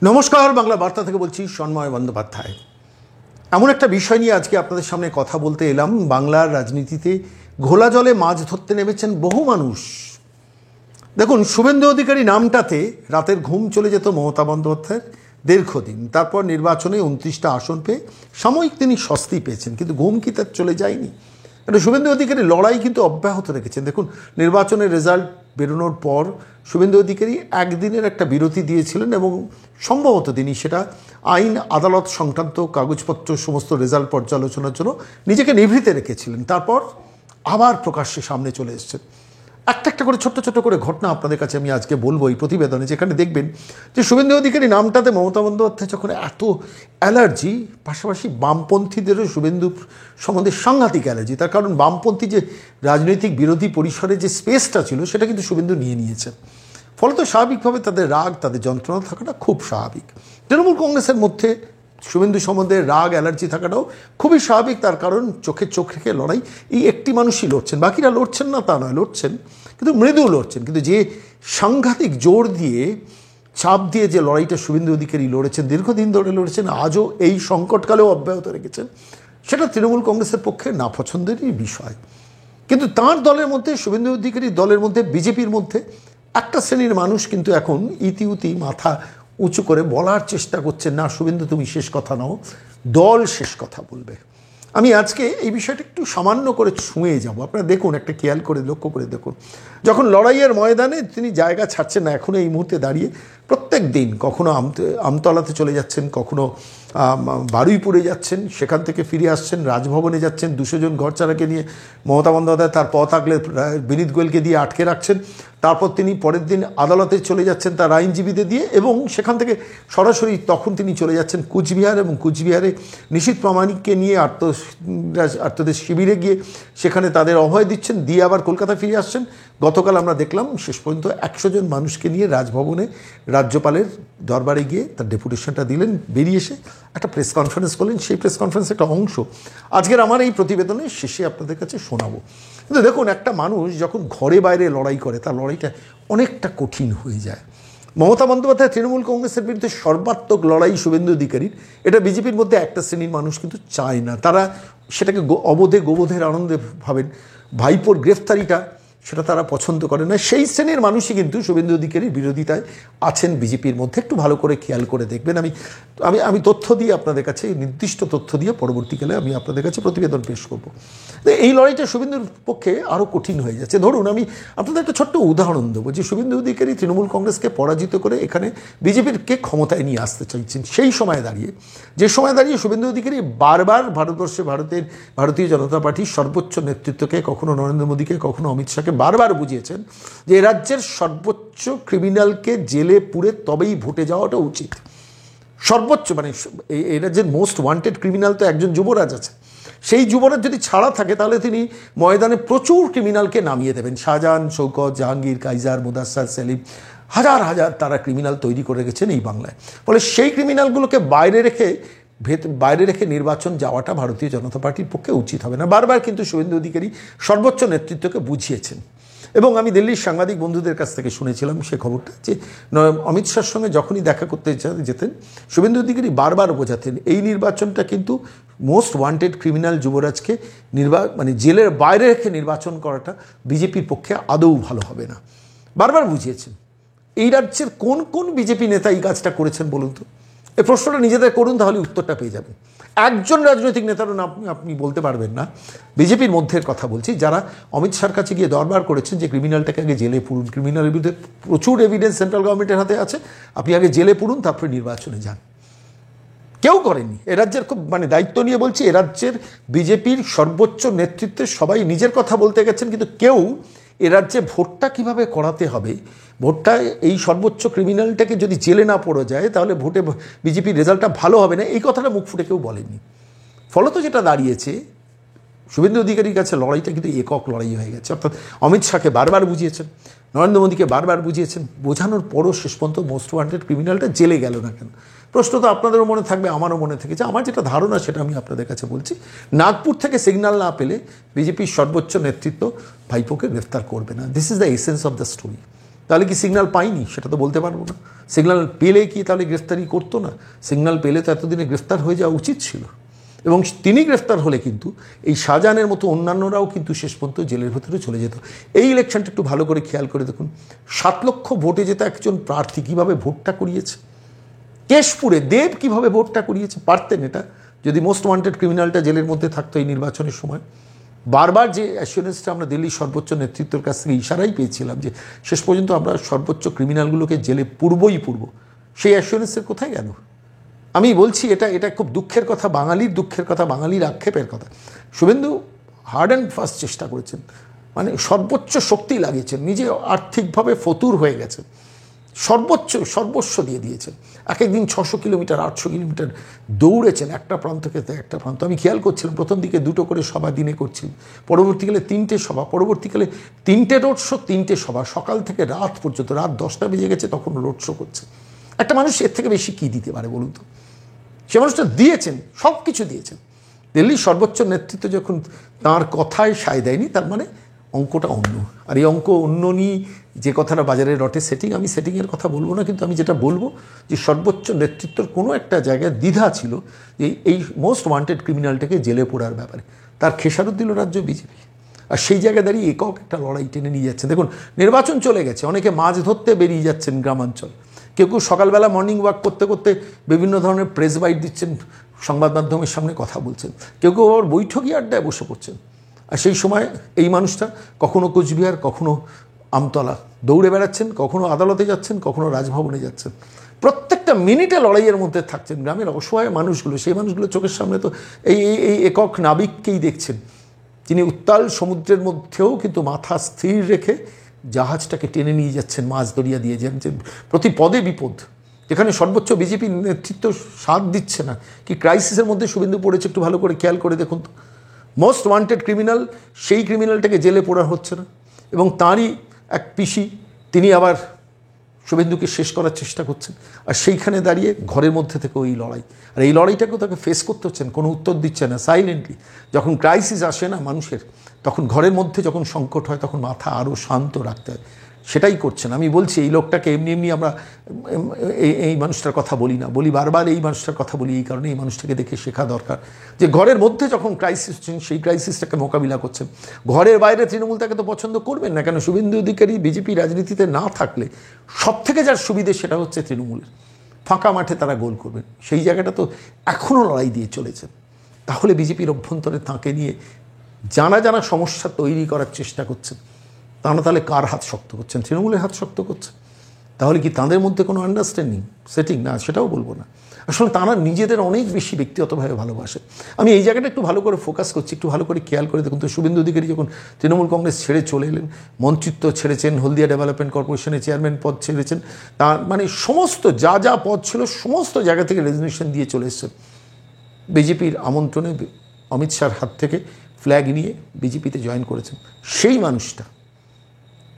নমস্কার, বাংলা বার্তা থেকে বলছি সন্ময় বন্দ্যোপাধ্যায়। এমন একটা বিষয় নিয়ে আজকে আপনাদের সামনে কথা বলতে এলাম। বাংলার রাজনীতিতে ঘোলা জলে মাছ ধরতে নেমেছেন বহু মানুষ। দেখুন, শুভেন্দু অধিকারী নামটাতে রাতের ঘুম চলে যেত মমতা বন্দ্যোপাধ্যায়ের দীর্ঘদিন। তারপর নির্বাচনে 29টা আসন পেয়ে সাময়িক তিনি স্বস্তি পেয়েছেন, কিন্তু ঘুম কি তার চলে যায়নি? একটা শুভেন্দু অধিকারী লড়াই কিন্তু অব্যাহত রেখেছেন। দেখুন, নির্বাচনের রেজাল্ট বেরোনোর পর শুভেন্দু অধিকারী একদিনের একটা বিরতি দিয়েছিলেন এবং সম্ভবত তিনি সেটা আইন আদালত সংক্রান্ত কাগজপত্র সমস্ত রেজাল্ট পর্যালোচনার জন্য নিজেকে নিভৃতে রেখেছিলেন। তারপর আবার প্রকাশ্যে সামনে চলে এসেছেন। একটা একটা করে ছোট্ট ছোট্ট করে ঘটনা আপনাদের কাছে আমি আজকে বলবো এই প্রতিবেদনে, যেখানে দেখবেন যে শুভেন্দু অধিকারী নামটাতে মমতা বন্দ্যোপাধ্যায় যখন এত অ্যালার্জি, পাশাপাশি বামপন্থীদেরও শুভেন্দু সম্বন্ধে সাংঘাতিক অ্যালার্জি। তার কারণ বামপন্থী যে রাজনৈতিক বিরোধী পরিসরে যে স্পেসটা ছিল সেটা কিন্তু শুভেন্দু নিয়ে নিয়েছেন। ফলত স্বাভাবিকভাবে তাদের রাগ, তাদের যন্ত্রণা থাকাটা খুব স্বাভাবিক। তৃণমূল কংগ্রেসের মধ্যে শুভেন্দু সম্বন্ধে রাগ, অ্যালার্জি থাকাটাও খুবই স্বাভাবিক। তার কারণ চোখে চোখ রেখে লড়াই এই একটি মানুষই লড়ছেন, বাকিরা লড়ছেন না তা নয়, লড়ছেন কিন্তু মৃদু লড়ছেন। কিন্তু যে সাংঘাতিক জোর দিয়ে, চাপ দিয়ে যে লড়াইটা শুভেন্দু অধিকারী লড়েছেন, দীর্ঘদিন ধরে লড়েছেন, আজও এই সংকটকালেও অব্যাহত রেখেছেন, সেটা তৃণমূল কংগ্রেসের পক্ষে নাপছন্দেরই বিষয়। কিন্তু তার দলের মধ্যে, শুভেন্দু অধিকারী দলের মধ্যে, বিজেপির মধ্যে একটা শ্রেণীর মানুষ কিন্তু এখন ইতিউতি মাথা উঁচু করে বলার চেষ্টা করছেন, না শুভেন্দু তুমি শেষ কথা নাও, দল শেষ কথা বলবে। আমি আজকে এই বিষয়টা একটু সামান্য করে ছুঁয়ে যাব। আপনারা দেখুন, একটা খেয়াল করে লক্ষ্য করে দেখুন, যখন লড়াইয়ের ময়দানে তিনি জায়গা ছাড়ছেন না, এখনও এই মুহূর্তে দাঁড়িয়ে প্রত্যেক দিন কখনো আমতলাতে চলে যাচ্ছেন, কখনো বারুইপুরে যাচ্ছেন, সেখান থেকে ফিরে আসছেন, রাজভবনে যাচ্ছেন, 200 জন ঘরচারাকে নিয়ে মমতা বন্দ্যোপাধ্যায় তার পথ আগলে বিনীত গোয়েলকে দিয়ে আটকে রাখছেন। তারপর তিনি পরের দিন আদালতে চলে যাচ্ছেন তার আইনজীবীদের দিয়ে, এবং সেখান থেকে সরাসরি তখন তিনি চলে যাচ্ছেন কুচবিহার, এবং কুচবিহারে নিশীথ প্রামাণিককে নিয়ে আত্মদেশ শিবিরে গিয়ে সেখানে তাদের অভয় দিচ্ছেন, দিয়ে আবার কলকাতা ফিরে আসছেন। গতকাল আমরা দেখলাম শেষ পর্যন্ত 100 জন মানুষকে নিয়ে রাজভবনে রাজ্যপালের দরবারে গিয়ে তার ডেপুটেশনটা দিলেন, বেরিয়ে এসে একটা প্রেস কনফারেন্স করলেন। সেই প্রেস কনফারেন্সের একটা অংশ আজকের আমার এই প্রতিবেদনের শেষে আপনাদের কাছে শোনাবো। কিন্তু দেখুন, একটা মানুষ যখন ঘরে বাইরে লড়াই করে, তার লড়াইটা অনেকটা কঠিন হয়ে যায়। মমতা বন্দ্যোপাধ্যায় তৃণমূল কংগ্রেসের বিরুদ্ধে সর্বাত্মক লড়াই শুভেন্দু অধিকারীর, এটা বিজেপির মধ্যে একটা শ্রেণীর মানুষ কিন্তু চায় না। তারা সেটাকে অবোধে গোবোধের আনন্দে ভাবেন। ভাইপোর গ্রেফতারিটা সেটা তারা পছন্দ করে না। সেই শ্রেণীর মানুষই কিন্তু শুভেন্দু অধিকারীর বিরোধিতায় আছেন বিজেপির মধ্যে। একটু ভালো করে খেয়াল করে দেখবেন। আমি তথ্য দিয়ে আপনাদের কাছে, নির্দিষ্ট তথ্য দিয়ে পরবর্তীকালে আমি আপনাদের কাছে প্রতিবেদন পেশ করব। এই লড়াইটা শুভেন্দুর পক্ষে আরও কঠিন হয়ে যাচ্ছে। ধরুন, আমি আপনাদের একটা ছোট্ট উদাহরণ দেবো যে শুভেন্দু অধিকারী তৃণমূল কংগ্রেসকে পরাজিত করে এখানে বিজেপিরকে ক্ষমতায় নিয়ে আসতে চাইছেন। সেই সময় দাঁড়িয়ে শুভেন্দু অধিকারী বারবার ভারতীয় জনতা পার্টির সর্বোচ্চ নেতৃত্বকে, কখনো নরেন্দ্র মোদীকে, কখনো অমিত শাহকে বারবার বুঝিয়েছেন যে এ রাজ্যের সর্বোচ্চ ক্রিমিনালকে জেলে পুরে তবেই ভোটে যাওয়াটা উচিত। সর্বোচ্চ মানে এই রাজ্যের মোস্ট ওয়ান্টেড ক্রিমিনাল তো একজন যুবরাজ আছে। সেই যুবরাজ যদি ছাড়া থাকে তাহলে তিনি ময়দানে প্রচুর ক্রিমিনালকে নামিয়ে দেবেন। শাহজাহান, শৌকত, জাহাঙ্গীর, কাইজার, মুদাস্সার, সেলিম, হাজার হাজার তারা ক্রিমিনাল তৈরি করে গেছেন এই বাংলায়। ফলে সেই ক্রিমিনালগুলোকে বাইরে রেখে নির্বাচন যাওয়াটা ভারতীয় জনতা পার্টির পক্ষে উচিত হবে না। বারবার কিন্তু শুভেন্দু অধিকারী সর্বোচ্চ নেতৃত্বকে বুঝিয়েছেন। এবং আমি দিল্লির সাংবাদিক বন্ধুদের কাছ থেকে শুনেছিলাম সে খবরটা, যে অমিত শাহর সঙ্গে যখনই দেখা করতে যেতেন শুভেন্দু অধিকারী বারবার বোঝাতেন এই নির্বাচনটা কিন্তু মোস্ট ওয়ান্টেড ক্রিমিনাল যুবরাজকে জেলের বাইরে রেখে নির্বাচন করাটা বিজেপির পক্ষে আদৌ ভালো হবে না। বারবার বুঝিয়েছেন। এই রাজ্যের কোন কোন বিজেপি নেতা এই কাজটা করেছেন বলুন তো? এই প্রশ্নটা নিজেদের করুন, তাহলে উত্তরটা পেয়ে যাবেন। একজন রাজনৈতিক নেতারও নাম আপনি বলতে পারবেন না, বিজেপির মধ্যের কথা বলছি, যারা অমিত শাহর কাছে গিয়ে দরবার করেছেন যে ক্রিমিনালটাকে আগে জেলে পুরুন, ক্রিমিনালের বিরুদ্ধে প্রচুর এভিডেন্স সেন্ট্রাল গভর্নমেন্টের হাতে আছে, আপনি আগে জেলে পুরুন, তারপরে নির্বাচনে যান। কেউ করেনি। এ রাজ্যের খুব দায়িত্ব নিয়ে বলছি, এ রাজ্যের বিজেপির সর্বোচ্চ নেতৃত্বে সবাই নিজের কথা বলতে গেছেন, কিন্তু কেউ এ রাজ্যে ভোটটা কীভাবে করাতে হবে, ভোটটা এই সর্বোচ্চ ক্রিমিনালটাকে যদি জেলে না পড়ে যায় তাহলে ভোটে বিজেপির রেজাল্টটা ভালো হবে না, এই কথাটা মুখ ফুটে কেউ বলেনি। ফলত যেটা দাঁড়িয়েছে, শুভেন্দু অধিকারীর কাছে লড়াইটা কিন্তু একক লড়াই হয়ে গেছে। অর্থাৎ অমিত শাহকে বারবার বুঝিয়েছেন, নরেন্দ্র মোদীকে বারবার বুঝিয়েছেন, বোঝানোর পরও শেষ পর্যন্ত মোস্ট ওয়ান্টেড ক্রিমিনালটা জেলে গেল না কেন? প্রশ্ন তো আপনাদেরও মনে থাকবে, আমারও মনে থেকেছে। আমার যেটা ধারণা সেটা আমি আপনাদের কাছে বলছি, নাগপুর থেকে সিগন্যাল না পেলে বিজেপির সর্বোচ্চ নেতৃত্ব ভাইপোকে গ্রেফতার করবে না। This is the essence of the story. তাহলে কি সিগন্যাল পাইনি সেটা তো বলতে পারবো না। সিগন্যাল পেলে কি তাহলে গ্রেফতারি করতো না? সিগন্যাল পেলে তো এতদিনে গ্রেফতার হয়ে যাওয়া উচিত ছিল। এবং তিনি গ্রেফতার হলে কিন্তু এই শাহজাহানের মতো অন্যান্যরাও কিন্তু শেষ পর্যন্ত জেলের ভেতরে চলে যেত। এই ইলেকশনটা একটু ভালো করে খেয়াল করে দেখুন, 7 লক্ষ ভোটে যেত একজন প্রার্থী কীভাবে ভোটটা করিয়েছে। কেশপুরে দেব কীভাবে ভোটটা করিয়েছে, পারতেন এটা যদি মোস্ট ওয়ান্টেড ক্রিমিনালটা জেলের মধ্যে থাকতো এই নির্বাচনের সময়। বারবার যে অ্যাসিওরেন্সটা আমরা দিল্লির সর্বোচ্চ নেতৃত্বের কাছ থেকে ইশারাই পেয়েছিলাম যে শেষ পর্যন্ত আমরা সর্বোচ্চ ক্রিমিনালগুলোকে জেলে পুরবই পূর্ব, সেই অ্যাসিওরেন্সের কোথায় গেল? আমি বলছি এটা খুব দুঃখের কথা, বাঙালির দুঃখের কথা, বাঙালির আক্ষেপের কথা। শুভেন্দু হার্ড অ্যান্ড ফাস্ট চেষ্টা করেছেন, মানে সর্বোচ্চ শক্তি লাগিয়েছেন, নিজে আর্থিকভাবে ফতুর হয়ে গেছেন, সর্বস্ব দিয়ে দিয়েছেন। এক একদিন 600 কিলোমিটার 800 কিলোমিটার দৌড়েছেন একটা প্রান্ত থেকে একটা প্রান্ত। আমি খেয়াল করছিলাম প্রথম দিকে 2টো করে সভা দিনে করছিলেন, পরবর্তীকালে 3টে সভা, পরবর্তীকালে 3টে রোড শো, 3টে সভা, সকাল থেকে রাত পর্যন্ত, রাত 10টা বেজে গেছে তখন রোড শো করছে। একটা মানুষ এর থেকে বেশি কী দিতে পারে বলুন তো? সে মানুষটা দিয়েছেন, সব কিছু দিয়েছেন। দিল্লির সর্বোচ্চ নেতৃত্ব যখন তাঁর কথায় সায় দেয়নি, তার মানে অঙ্কটা অন্য। আর এই অঙ্ক অন্য নিয়ে যে কথাটা বাজারে রটে আমি সেটিংয়ের কথা বলবো না, কিন্তু আমি যেটা বলবো যে সর্বোচ্চ নেতৃত্বর কোনো একটা জায়গায় দ্বিধা ছিল যে এই মোস্ট ওয়ান্টেড ক্রিমিনালটাকে জেলে পোড়ার ব্যাপারে। তার খেসারত দিল রাজ্য বিজেপি। আর সেই জায়গায় দাঁড়িয়ে একক একটা লড়াই টেনে নিয়ে যাচ্ছে। দেখুন নির্বাচন চলে গেছে, অনেকে মাছ ধরতে বেরিয়ে যাচ্ছেন গ্রামাঞ্চল, কেউ কেউ সকালবেলা মর্নিং ওয়াক করতে করতে বিভিন্ন ধরনের প্রেস বাইট দিচ্ছেন, সংবাদ মাধ্যমের সামনে কথা বলছেন, কেউ কেউ আবার বৈঠকি আড্ডায় বসে পড়ছেন। আর সেই সময় এই মানুষটা কখনো কোচবিহার, কখনো আমতলা দৌড়ে বেড়াচ্ছেন, কখনো আদালতে যাচ্ছেন, কখনো রাজভবনে যাচ্ছেন। প্রত্যেকটা মিনিটে লড়াইয়ের মধ্যে থাকছেন। গ্রামের অসহায় মানুষগুলো, সেই মানুষগুলো চোখের সামনে তো এই একক নাবিককেই দেখছেন, যিনি উত্তাল সমুদ্রের মধ্যেও কিন্তু মাথা স্থির রেখে জাহাজটাকে টেনে নিয়ে যাচ্ছেন, মাছ দরিয়া দিয়ে যাচ্ছেন। প্রতি পদে বিপদ, যেখানে সর্বোচ্চ বিজেপি নেতৃত্ব সাথ দিচ্ছে না। কি ক্রাইসিসের মধ্যে শুভেন্দু পড়েছে একটু ভালো করে খেয়াল করে দেখুন তো। মোস্ট ওয়ান্টেড ক্রিমিনাল, সেই ক্রিমিনালটাকে জেলে পোড়া হচ্ছে না, এবং তাঁরই এক পিসি তিনি আবার শুভেন্দুকে শেষ করার চেষ্টা করছেন। আর সেইখানে দাঁড়িয়ে ঘরের মধ্যে থেকে ওই লড়াই, আর এই লড়াইটাকেও তাকে ফেস করতে হচ্ছেন, কোনো উত্তর দিচ্ছে না, সাইলেন্টলি। যখন ক্রাইসিস আসে না মানুষের, তখন ঘরের মধ্যে যখন সংকট হয় তখন মাথা আরও শান্ত রাখতে হয়, সেটাই করছেন। আমি বলছি এই লোকটাকে এমনি আমরা এই মানুষটার কথা বলি না, বলি বারবার এই মানুষটার কথা বলি এই কারণে, এই মানুষটাকে দেখে শেখা দরকার যে ঘরের মধ্যে যখন ক্রাইসিস হচ্ছেন সেই ক্রাইসিসটাকে মোকাবিলা করছেন। ঘরের বাইরে তৃণমূল তাকে তো পছন্দ করবেন না, কেন শুভেন্দু অধিকারী বিজেপি রাজনীতিতে না থাকলে সব থেকে যার সুবিধে সেটা হচ্ছে তৃণমূলের। ফাঁকা মাঠে তারা গোল করবেন, সেই জায়গাটা তো এখনও লড়াই দিয়ে চলেছেন। তাহলে বিজেপির অভ্যন্তরে তাঁকে নিয়ে জানা সমস্যা তৈরি করার চেষ্টা করছেন, তারা তাহলে কার হাত শক্ত করছেন? তৃণমূলের হাত শক্ত করছে। তাহলে কি তাদের মধ্যে কোনো আন্ডারস্ট্যান্ডিং সেটিং না? সেটাও বলবো না। আসলে তারা নিজেদের অনেক বেশি ব্যক্তিগতভাবে ভালোবাসে। আমি এই জায়গাটা একটু ভালো করে ফোকাস করছি, একটু ভালো করে খেয়াল করে দেখুন তো। শুভেন্দু অধিকারী যখন তৃণমূল কংগ্রেস ছেড়ে চলে এলেন, মন্ত্রিত্ব ছেড়েছেন, হলদিয়া ডেভেলপমেন্ট কর্পোরেশনের চেয়ারম্যান পদ ছেড়েছেন, তার মানে সমস্ত যা পদ ছিল সমস্ত জায়গা থেকে রেজিগনেশন দিয়ে চলে এসেছেন। বিজেপির আমন্ত্রণে অমিত শাহর হাত থেকে ফ্ল্যাগ নিয়ে বিজেপিতে জয়েন করেছেন। সেই মানুষটা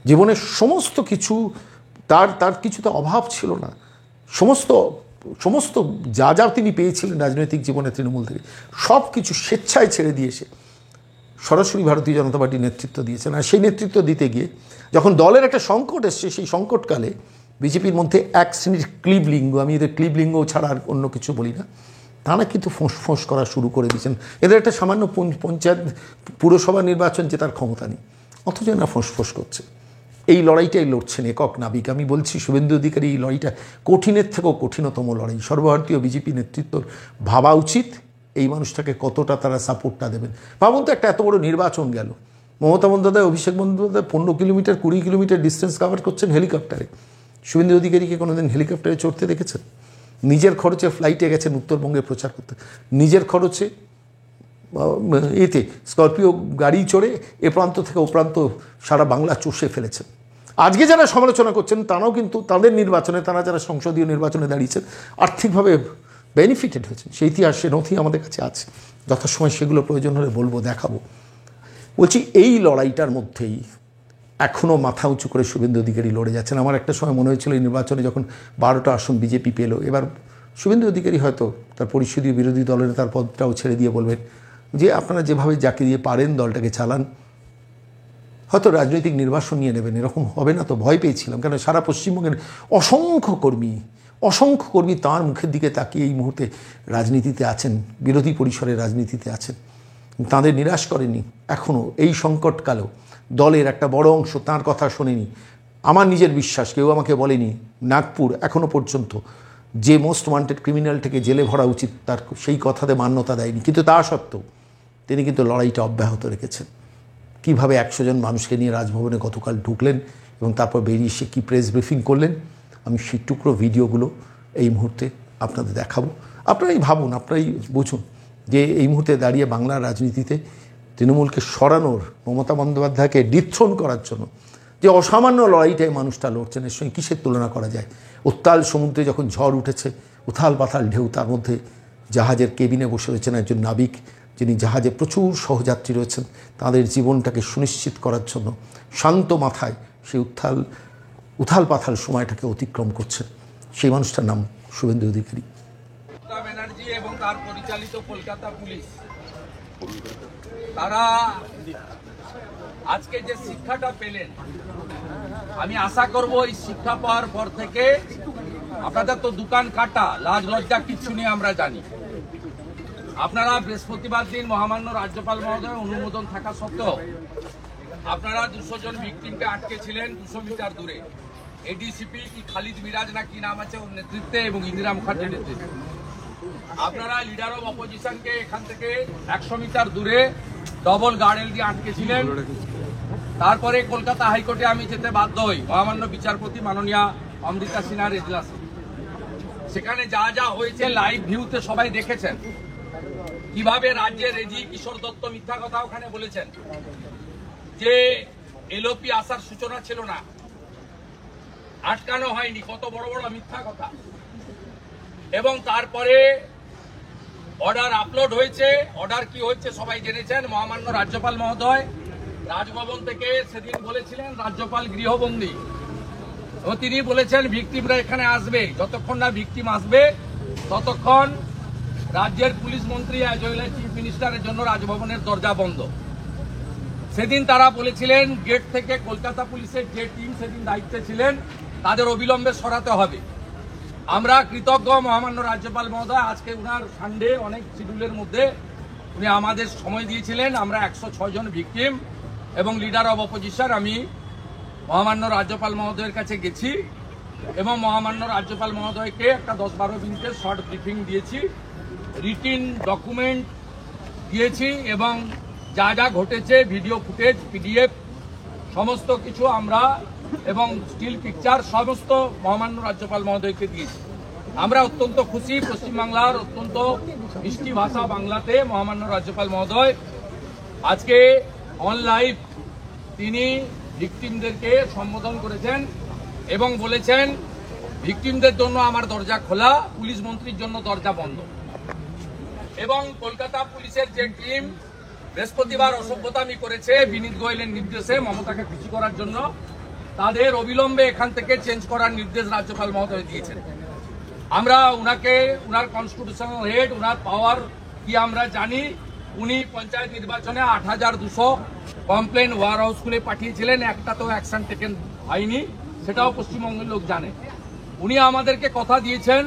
জীবনের সমস্ত কিছু, তার কিছুতে অভাব ছিল না, সমস্ত যা তিনি পেয়েছিলেন রাজনৈতিক জীবনে তৃণমূল থেকে সব কিছু স্বেচ্ছায় ছেড়ে দিয়েছে সরাসরি ভারতীয় জনতা পার্টির নেতৃত্ব দিয়েছেন। আর সেই নেতৃত্ব দিতে গিয়ে যখন দলের একটা সংকট এসছে, সেই সংকটকালে বিজেপির মধ্যে এক শ্রেণীর ক্লিবলিঙ্গ, আমি এদের ক্লিবলিঙ্গ ছাড়া আর অন্য কিছু বলি না, তারা কিন্তু ফোঁস করা শুরু করে দিয়েছেন। এদের একটা সামান্য পঞ্চায়েত পুরসভা নির্বাচন জেতার ক্ষমতা নেই, অথচ এরা ফোঁস করছে। এই লড়াইটাই লড়ছেন একক নাবিক। আমি বলছি শুভেন্দু অধিকারী এই লড়াইটা কঠিনের থেকেও কঠিনতম লড়াই। সর্বভারতীয় বিজেপি নেতৃত্বর ভাবা উচিত এই মানুষটাকে কতটা তারা সাপোর্টটা দেবেন। ভাবুন তো, একটা এত বড় নির্বাচন গেল, Mamata Bandyopadhyay, Abhishek Bandyopadhyay 15 kilometre 20 kilometre distance cover করছেন হেলিকপ্টারে। শুভেন্দু অধিকারীকে কোনোদিন হেলিকপ্টারে চড়তে দেখেছেন? নিজের খরচে ফ্লাইটে গেছেন উত্তরবঙ্গে প্রচার করতে, নিজের খরচে স্করপিও গাড়ি চড়ে এ প্রান্ত থেকে ও প্রান্ত সারা বাংলা চষে ফেলেছেন। আজকে যারা সমালোচনা করছেন তারাও কিন্তু তাদের নির্বাচনে, তারা যারা সংসদীয় নির্বাচনে দাঁড়িয়েছেন আর্থিকভাবে বেনিফিটেড হয়েছেন। সেই ইতিহাসে নথি আমাদের কাছে আছে, যথাসময় সেগুলো প্রয়োজন হলে বলবো, দেখাবো। বলছি এই লড়াইটার মধ্যেই এখনও মাথা উঁচু করে শুভেন্দু অধিকারী লড়ে যাচ্ছেন। আমার একটা সময় মনে হয়েছিল এই নির্বাচনে যখন 12টা আসন বিজেপি পেল, এবার শুভেন্দু অধিকারী হয়তো তার পরিষদীয় বিরোধী দলের তার পদটাও ছেড়ে দিয়ে বলবেন যে আপনারা যেভাবে যাকে দিয়ে পারেন দলটাকে চালান, হয়তো রাজনৈতিক নির্বাসন নিয়ে নেবেন, এরকম হবে না তো ভয় পেয়েছিলাম। কেন সারা পশ্চিমবঙ্গের অসংখ্য কর্মী তাঁর মুখের দিকে তাকিয়ে এই মুহূর্তে রাজনীতিতে আছেন, বিরোধী পরিসরের রাজনীতিতে আছেন, তাঁদের নিরাশ করেনি। এখনও এই সংকটকালেও দলের একটা বড় অংশ তাঁর কথা শোনেনি। আমার নিজের বিশ্বাস, কেউ আমাকে বলেনি নাগপুর এখনও পর্যন্ত যে মোস্ট ওয়ান্টেড ক্রিমিনালটাকে জেলে ভরা উচিত তার সেই কথাতে মান্যতা দেয়নি, কিন্তু তা সত্ত্বেও তিনি কিন্তু লড়াইটা অব্যাহত রেখেছেন। কীভাবে 100 জন মানুষকে নিয়ে রাজভবনে গতকাল ঢুকলেন এবং তারপর বেরিয়ে এসে কী প্রেস ব্রিফিং করলেন, আমি সেই টুকরো ভিডিওগুলো এই মুহূর্তে আপনাদের দেখাবো। আপনারাই ভাবুন, আপনারাই বুঝুন যে এই মুহূর্তে দাঁড়িয়ে বাংলার রাজনীতিতে তৃণমূলকে সরানোর, মমতা বন্দ্যোপাধ্যায়কে ডিথ্রোন করার জন্য যে অসামান্য লড়াইটাই মানুষটা লড়ছেন, এর সঙ্গে কিসের তুলনা করা যায়? উত্তাল সমুদ্রে যখন ঝড় উঠেছে, উথাল পাথাল ঢেউ, তার মধ্যে জাহাজের কেবিনে বসে রয়েছেন একজন নাবিক, যিনি জাহাজে প্রচুর সহযাত্রী রয়েছেন, তাদের জীবনটাকে সুনিশ্চিত করার জন্য শান্ত মাথায় সেই উথাল পাথাল সময়টাকে অতিক্রম করছেন। সেই মানুষটার নাম শুভেন্দু অধিকারী। ব্যানার্জি এবং তার পরিচালিত কলকাতা পুলিশ, তারা আজকে যে শিক্ষাটা পেলেন, আমি আশা করব এই শিক্ষা পাওয়ার পর থেকে আপনাদের তো দোকান কাটা, লাজ লজ্জা কিচ্ছু নিয়ে আমরা জানি। আপনারা বৃহস্পতিবার দিন মহামান্য রাজ্যপাল মহোদয় অনুমোদন থাকা সত্ত্বেও আপনারা 200 জন ভিকটিমকে আটকে ছিলেন 200 মিটার দূরে। এডিসিপি কি খালিদ মিরাজ না কি নাম আছে ওর নেতৃত্বে এবং ইন্দিরা মুখার্জির নেতৃত্বে আপনারা লিডার অব অপোজিশনকে এখান থেকে 100 মিটার দূরে ডবল গার্ডেল দিয়ে আটকেছিলেন। তারপরে কলকাতা হাইকোর্টে আমি যেতে বাধ্য হই মহামান্য বিচারপতি মাননীয়া অমৃতা সিনহার এজলাসে। সেখানে যা যা হয়েছে লাইভ ভিউতে সবাই দেখেছেন, কিভাবে রাজ্যের রেজি কিশোর দত্ত মিথ্যা কথা ওখানে বলেছেন যে এলওপি আসার সূচনা ছিল না, আটকানো হয়নি, কত বড় বড় মিথ্যা কথা। এবং তারপরে অর্ডার আপলোড হয়েছে। অর্ডার কি হচ্ছে সবাই জেনেছেন। মহামান্য রাজ্যপাল মহোদয় রাজভবন থেকে সেদিন বলেছিলেন রাজ্যপাল গৃহবন্দী, ও তিনি বলেছেন ভিকটিমরা এখানে আসবে, যতক্ষণ না ভিকটিম আসবে ততক্ষণ রাজ্যের পুলিশ মন্ত্রী অ্যাজ ওয়েল অ্যাজ চিফ মিনিস্টারের জন্য রাজভবনের দরজা বন্ধ। সেদিন তারা বলেছিলেন গেট থেকে কলকাতা পুলিশের যে টিম সেদিন দায়িত্বে ছিলেন তাদের অবিলম্বে সরাতে হবে। আমরা কৃতজ্ঞ মহামান্য রাজ্যপাল মহোদয়, আজকে উনার সানডে অনেক শিডিউলের মধ্যে উনি আমাদের সময় দিয়েছিলেন। আমরা 106 জন ভিকটিম এবং লিডার অব অপোজিশন আমি মহামান্য রাজ্যপাল মহোদয়ের কাছে গেছি এবং মহামান্য রাজ্যপাল মহোদয়কে একটা 10-12 মিনিটের শর্ট ব্রিফিং দিয়েছি, রিটিন ডকুমেন্ট দিয়েছি এবং যা যা ঘটেছে ভিডিও ফুটেজ, পিডিএফ সমস্ত কিছু আমরা এবং স্টিল পিকচার সমস্ত মহামান্য রাজ্যপাল মহোদয়কে দিয়েছি। আমরা অত্যন্ত খুশি। পশ্চিমবাংলার অত্যন্ত মিষ্টি ভাষা বাংলাতে মহামান্য রাজ্যপাল মহোদয় আজকে অন লাইভ তিনি ভিকটিমদেরকে সম্বোধন করেছেন এবং বলেছেন ভিকটিমদের জন্য আমার দরজা খোলা, পুলিশ মন্ত্রীর জন্য দরজা বন্ধ। এবং কলকাতা পুলিশের যে টিম বৃহস্পতিবার অসভ্যতামি করেছে বিনীত গোয়েলের নির্দেশে মমতাকে খুশি করার জন্য, তাদের অবিলম্বে এখান থেকে চেঞ্জ করার নির্দেশ রাজ্যপাল মহোদয় দিয়েছেন। আমরা উনাকে, উনার কনস্টিটিউশনাল হেড, উনার পাওয়ার কি আমরা জানি। উনি পঞ্চায়েত নির্বাচনে 8200 কমপ্লেন ওয়ার হাউস খুলে পাঠিয়েছিলেন, একটা তো অ্যাকশন টেকেন হয়নি, সেটাও পশ্চিমবঙ্গের লোক জানে। উনি আমাদেরকে কথা দিয়েছেন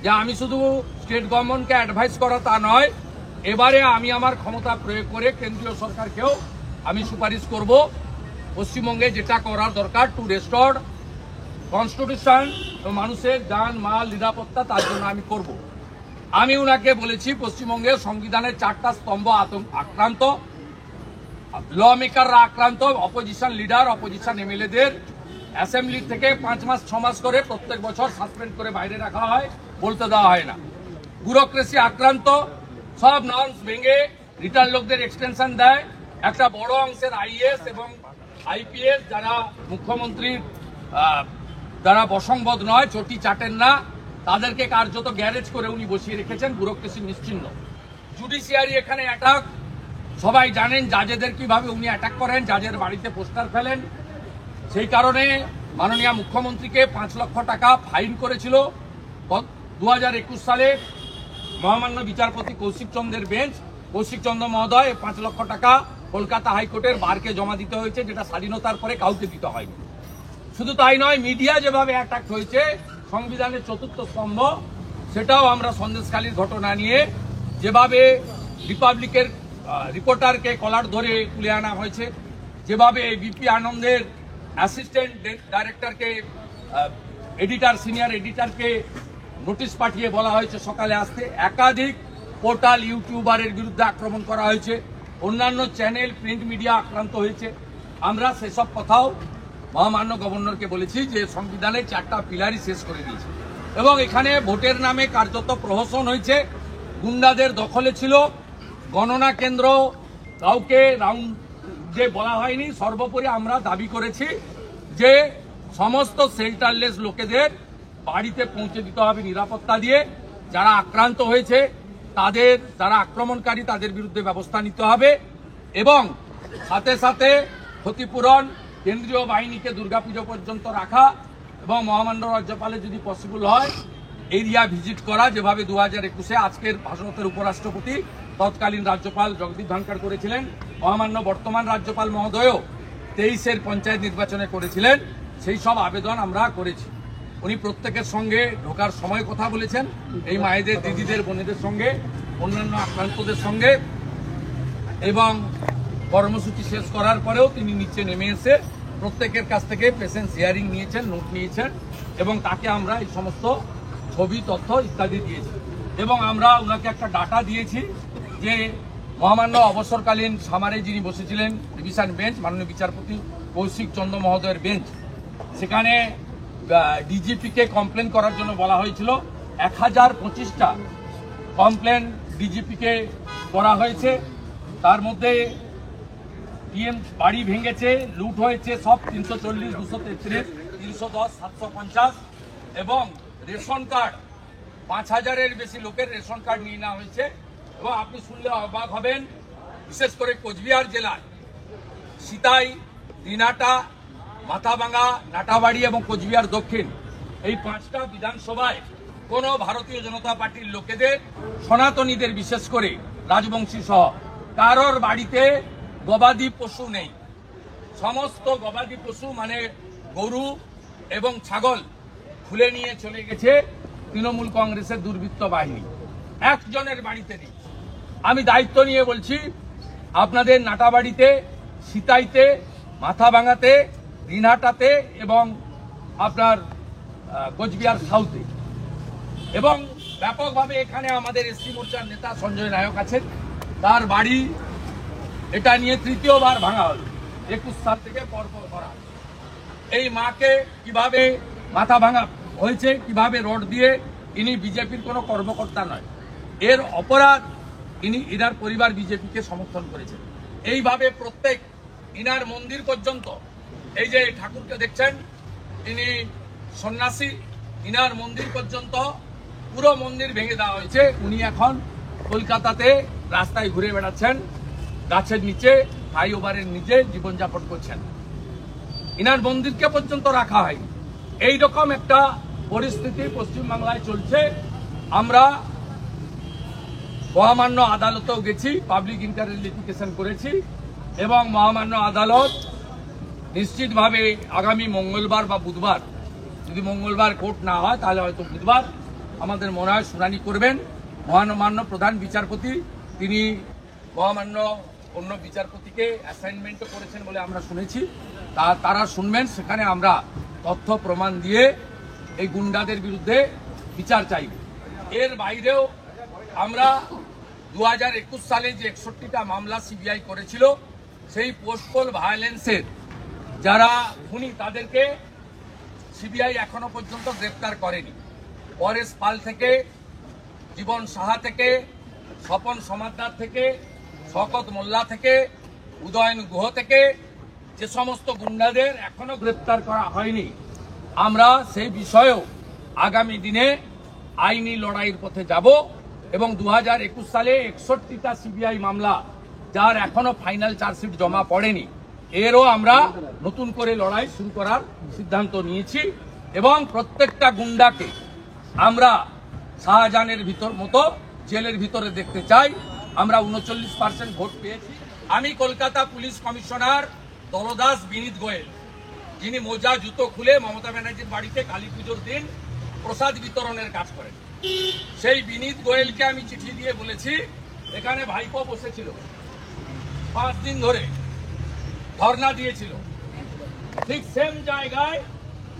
যে আমি শুধু স্টেট গভর্নমেন্টকে অ্যাডভাইস করা তা নয়, এবারে আমি আমার ক্ষমতা প্রয়োগ করে কেন্দ্রীয় সরকারকেও আমি সুপারিশ করব পশ্চিমবঙ্গে যেটা করার দরকার টু রেস্টোর কনস্টিটিউশন, মানুষের যান মাল নিরাপত্তা, তার জন্য আমি করব। আমি উনাকে বলেছি পশ্চিমবঙ্গের সংবিধানের 4টা স্তম্ভ আক্রান্ত, ল মেকাররা আক্রান্ত, অপোজিশন লিডার, অপোজিশন এমএলএদের অ্যাসেম্বলি থেকে 5 মাস 6 মাস করে প্রত্যেক বছর সাসপেন্ড করে বাইরে রাখা হয়, বলতে দেওয়া হয় না। ব্যুরোক্রেসি আক্রান্ত, সব নর্মস ভেঙে রিটার্ন লোকদের এক্সটেনশন দেয়। একটা বড় অংশের আইএএস এবং আইপিএস যারা মুখ্যমন্ত্রীর যারা বশংবদ নয়, চটি চাটেন না, তাদেরকে কার্যত গ্যারেজ করে উনি বসিয়ে রেখেছেন, ব্যুরোক্রেসি নিশ্চিহ্ন। জুডিশিয়ারি এখানে অ্যাটাক, সবাই জানেন জাজেদের কিভাবে উনি অ্যাটাক করেন, জাজের বাড়িতে পোস্টার ফেলেন। সেই কারণে মাননীয় মুখ্যমন্ত্রীকে 5 লক্ষ টাকা ফাইন করেছিল 2021 সালে মহামান্য বিচারপতি কৌশিক চন্দ্রের বেঞ্চ। কৌশিক চন্দ্র মহোদয় 5 লক্ষ টাকা কলকাতা হাইকোর্টের বারকে জমা দিতে হয়েছে, যেটা স্বাধীনতার পরে কাউকে দিতে হয়নি। শুধু তাই নয়, মিডিয়া যেভাবে অ্যাটাক হয়েছে সংবিধানের চতুর্থ স্তম্ভ, সেটাও আমরা সন্দেশখালীর ঘটনা নিয়ে যেভাবে রিপাবলিকের রিপোর্টারকে কলার ধরে তুলে আনা হয়েছে, যেভাবে বিপি আনন্দের অ্যাসিস্ট্যান্ট ডাইরেক্টরকে এডিটর সিনিয়র এডিটরকে নোটিশ পাঠিয়ে বলা হয়েছে সকালে আসতে, একাধিক পোর্টাল ইউটিউবারের বিরুদ্ধে আক্রমণ করা হয়েছে, অন্যান্য চ্যানেল প্রিন্ট মিডিয়া আক্রান্ত হয়েছে। আমরা সেসব কথাও মহামান্য গভর্নরকে বলেছি যে সংবিধানের 4টা পিলারই শেষ করে দিয়েছে এবং এখানে ভোটের নামে কার্যত প্রহসন হয়েছে, গুন্ডাদের দখলে ছিল, গণনা কেন্দ্র কাউকে রাউন্ড যে বলা হয়নি। সর্বোপরি আমরা দাবি করেছি যে সমস্ত শেল্টারলেস লোকেদের বাড়িতে পৌঁছে দিতে হবে নিরাপত্তা দিয়ে, যারা আক্রান্ত হয়েছে তাদের, যারা আক্রমণকারী তাদের বিরুদ্ধে ব্যবস্থা নিতে হবে এবং সাথে সাথে ক্ষতিপূরণ কেন্দ্রীয় বাহিনীকে দুর্গাপুজো পর্যন্ত রাখা এবং মহামান্য রাজ্যপালের যদি পসিবল হয় এরিয়া ভিজিট করা, যেভাবে 2021-এ আজকের ভাষণের উপরাষ্ট্রপতি তৎকালীন রাজ্যপাল জগদীপ ধনখড় করেছিলেন, মহামান্য বর্তমান রাজ্যপাল মহোদয়ও 23-এর পঞ্চায়েত নির্বাচনে করেছিলেন। সেই সব আবেদন আমরা করেছি। উনি প্রত্যেকের সঙ্গে ঢোকার সময় কথা বলেছেন, এই মায়েদের, দিদিদের, বোনেদের সঙ্গে, অন্যান্য আক্রান্তদের সঙ্গে, এবং কর্মসূচি শেষ করার পরেও তিনি নিচে নেমে এসে প্রত্যেকের কাছ থেকে পেশেন্ট হিয়ারিং নিয়েছেন, নোট নিয়েছেন এবং তাকে আমরা এই সমস্ত ছবি, তথ্য ইত্যাদি দিয়েছি এবং আমরা ওনাকে একটা ডাটা দিয়েছি যে মহামান্য অবসরকালীন সামারে যিনি বসেছিলেন ডিভিশন বেঞ্চ, মাননীয় বিচারপতি কৌশিক চন্দ্র মহোদয়ের বেঞ্চ, সেখানে ডিজিপিকে কমপ্লেন করার জন্য বলা হয়েছিল। 1025টা কমপ্লেন ডিজিপিকে করা হয়েছে, তার মধ্যে পিএম বাড়ি ভেঙেছে, লুট হয়েছে সব 340, 233, 310, 750 এবং রেশন কার্ড 5000-এর বেশি লোকের রেশন কার্ড নিয়ে নেওয়া হয়েছে। এবং আপনি শুনলে অবাক হবেন, বিশেষ করে কোচবিহার জেলার সিতাই, দিনাটা, মাথাভাঙা, নাটাবাড়ি এবং কোচবিহার দক্ষিণ, এই 5টা বিধানসভায় কোন ভারতীয় জনতা পার্টির লোকেদের, সনাতনীদের বিশেষ করে রাজবংশী সহ কারোর বাড়িতে গবাদি পশু নেই। সমস্ত গবাদি পশু মানে গরু এবং ছাগল খুলে নিয়ে চলে গেছে তৃণমূল কংগ্রেসের দুর্বৃত্ত বাহিনী, একজনের বাড়িতে নেই। আমি দায়িত্ব নিয়ে বলছি, আপনাদের নাটাবাড়িতে, সিতাইতে, মাথাভাঙাতে, দিনহাটাতে এবং আপনার কোচবিহার সাউথে এবং ব্যাপকভাবে এখানে আমাদের এসসি মোর্চার নেতা সঞ্জয় নায়ক আছেন, তার বাড়ি এটা নিয়ে 3য়-বার ভাঙা হলো, 21 সাল থেকে পরপর করা। এই মাকে কিভাবে মাথা ভাঙা হয়েছে, কিভাবে রড দিয়ে, ইনি বিজেপির কোনো কর্মকর্তা নয়, এর অপরাধ ইনার পরিবার বিজেপিকে সমর্থন করেছে। এইভাবে প্রত্যেক ইনার মন্দির পর্যন্ত, এই যে ঠাকুরকে দেখছেন ইনি সন্ন্যাসী, ইনার মন্দির পর্যন্ত পুরো মন্দির ভেঙে দেওয়া হয়েছে। উনি এখন কলকাতাতে রাস্তায় ঘুরে বেড়াচ্ছেন, গাছের নিচে, ফ্লাইওভারের নিচে জীবনযাপন করছেন। ইনার মন্দিরকে পর্যন্ত রাখা হয়। এইরকম একটা পরিস্থিতি পশ্চিমবাংলায় চলছে। আমরা মহামান্য আদালতেও গেছি, পাবলিক ইন্টারেস্ট লিটিগেশন করেছি এবং মহামান্য আদালত নিশ্চিতভাবে আগামী মঙ্গলবার বা বুধবার, যদি মঙ্গলবার কোর্ট না হয় তাহলে হয়তো বুধবার আমাদের মনে হয় শুনানি করবেন। মহামান্য প্রধান বিচারপতি তিনি মহামান্য অন্য বিচারপতিকে অ্যাসাইনমেন্টও করেছেন বলে আমরা শুনেছি, তারা শুনবেন। সেখানে আমরা তথ্য প্রমাণ দিয়ে এই গুন্ডাদের বিরুদ্ধে বিচার চাইব। এর বাইরেও আমরা 2021 সালে যে 61টা মামলা সিবিআই করেছিল, সেই পোস্টপোল ভায়োলেন্সের যারা খুনি তাদেরকে সিবিআই এখনো পর্যন্ত গ্রেপ্তার করেনি। পরেশ পাল থেকে, জীবন সাহা থেকে, স্বপন সমাদ্দার থেকে, শওকত মোল্লা থেকে, উদয়ন গুহ থেকে যে সমস্ত গুন্ডাদের এখনো গ্রেপ্তার করা হয়নি, আমরা সেই বিষয়েও আগামী দিনে আইনি লড়াইয়ের পথে যাব এবং 2021 সালে 61টা সিবিআই মামলা যার এখনো ফাইনাল চার্জশিট জমা পড়েনি, এরও আমরা নতুন করে লড়াই শুরু করার সিদ্ধান্ত নিয়েছি এবং প্রত্যেকটা গুন্ডাকে আমরা শাহজাহানের মতো জেলের ভিতরে দেখতে চাই। আমরা 39% ভোট পেয়েছি। আমি কলকাতা পুলিশ কমিশনার দলদাস বিনীত গোয়েল, যিনি মোজা জুতো খুলে মমতা ব্যানার্জির বাড়িতে কালী পুজোর দিন প্রসাদ বিতরণের কাজ করেন। সেই বিনীত গোয়েলকে আমি চিঠি দিয়ে বলেছি, এখানে ভাইপো বসেছিল 5 দিন ধরে ধর্ণা দিয়েছিল, ঠিক সেম জায়গায়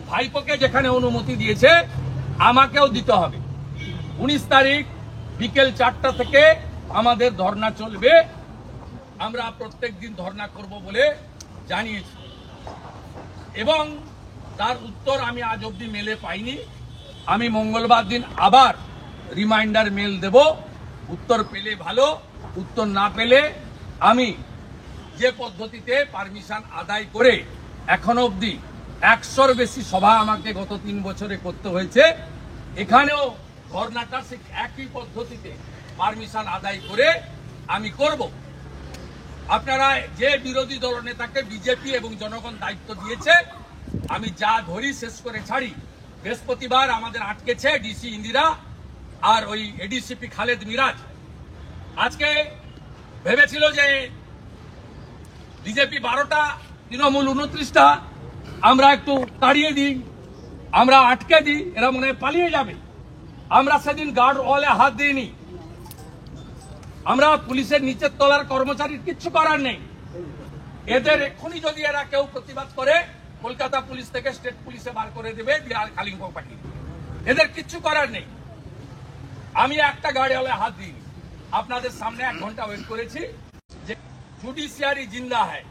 ভাইপোকে যেখানে অনুমতি দিয়েছে আমাকেও দিতে হবে। 19 তারিখ বিকেল 4টা থেকে আমাদের ধর্ণা চলবে, আমরা প্রত্যেক দিন ধর্ণা করব বলে জানিয়েছি এবং তার উত্তর আমি আজ অবধি মেলে পাইনি। আমি মঙ্গলবার দিন আবার রিমাইন্ডার মেল দেব, উত্তর পেলে ভালো, উত্তর না পেলে আমি যে পদ্ধতিতে পারমিশন আদায় করে এখনো অবধি 100-র বেশি সভা আমাকে গত 3 বছরে করতে হয়েছে, এখানেও ধর্ণাটা ঠিক একই পদ্ধতিতে পারমিশন আদায় করে আমি করব। আপনারা যে বিরোধী দলনেতাকে বিজেপি এবং জনগণ দায়িত্ব দিয়েছে, আমি যা ধরি শেষ করে ছাড়ি। বৃহস্পতিবার আমাদের আটকেছে ডিসি ইন্দিরা আর ওই এডিসিপি খালেদ মিরাজ। আজকে ভেবেছিল যে বিজেপি 12টা, তৃণমূল 29টা, আমরা একটু তাড়িয়ে দিই, আমরা আটকে দিই, এরা মনে হয় পালিয়ে যাবে। আমরা সেদিন গার্ড ওয়ালে হাত দিইনি, আমরা পুলিশের নিচের তলার কর্মচারীর কিচ্ছু করার নেই। এদের এক্ষুনি যদি এরা কেউ প্রতিবাদ করে কলকাতা পুলিশ থেকে স্টেট পুলিশে বার করে দেবে, বিহার কালিম্পং পাঠিয়ে দেবে, এদের কিচ্ছু করার নেই। আমি একটা গাড়িওয়ালা হাত দিইনি, আপনাদের সামনে 1 ঘন্টা ওয়েট করেছি। যে জুডিশিয়ারি জিন্দা হয়,